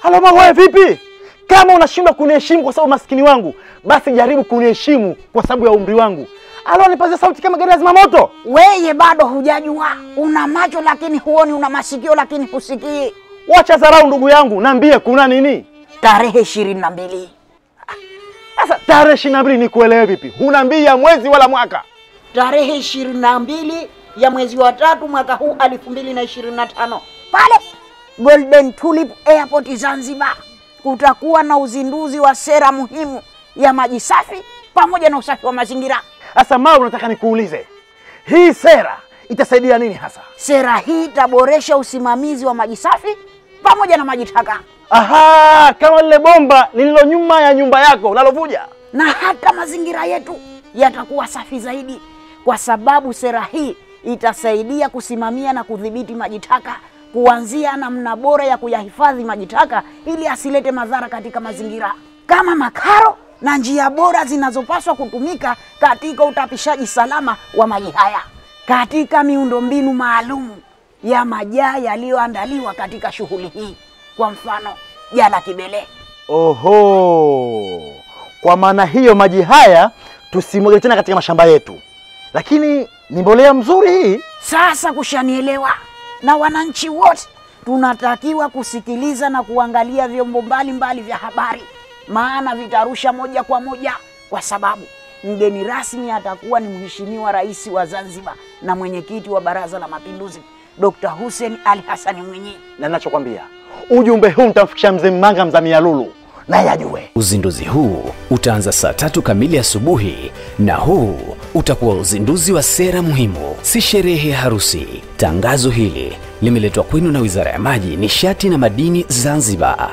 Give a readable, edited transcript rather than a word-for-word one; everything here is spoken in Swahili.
Halo mama, wewe vipi? Kama unashindwa kuniheshimu kwa sababu maskini wangu, basi jaribu kuniheshimu kwa sababu ya umri wangu. Halo, nipaze sauti kama gari la zimamoto. Wewe bado hujajua. Una macho lakini huoni, una masikio lakini husikii. Wacha dharau ndugu yangu, niambie kuna nini? Tarehe 22. Sasa tarehe 22 nikuelewe vipi? Unaambia mwezi wala mwaka? Tarehe 22 ya mwezi wa 3 mwaka huu 2025. Pale Golden Tulip Airport Zanzibar kutakuwa na uzinduzi wa sera muhimu ya maji safi pamoja na usafi wa mazingira. Sasa mama, unataka nikuulize, hii sera itasaidia nini hasa? Sera hii itaboresha usimamizi wa maji safi pamoja na maji taka. Aha, kama lile bomba lililo nyuma ya nyumba yako unalovuja. Na hata mazingira yetu yatakuwa safi zaidi, kwa sababu sera hii itasaidia kusimamia na kudhibiti maji taka, kuanzia namna bora ya kuyahifadhi maji taka ili asilete madhara katika mazingira, kama makaro na njia bora zinazopaswa kutumika katika utapishaji salama wa maji haya katika miundombinu maalum ya majaa yaliyoandaliwa katika shughuli hii. Kwa mfano, Jala Kibele. Oho. Kwa maana hiyo maji haya tusimwage tena katika mashamba yetu. Lakini ni mbolea mzuri hii. Sasa kushanielewa. Na wananchi wote tunatakiwa kusikiliza na kuangalia vyombo mbalimbali vya habari, maana vitarusha moja kwa moja, kwa sababu mgeni rasmi atakuwa ni Mheshimiwa Rais wa Zanzibar na mwenyekiti wa Baraza la Mapinduzi, Dr. Hussein Ali Hassan Mwinyi. Na ninachokwambia, ujumbe huu mtamfikisha mzee Manga Mzamia Lulu na yajue. Uzinduzi huu utaanza saa 3 kamili asubuhi, na huu utakuwa uzinduzi wa sera muhimu, si sherehe ya harusi. Tangazo hili limeletwa kwenu na Wizara ya Maji, Nishati na Madini Zanzibar.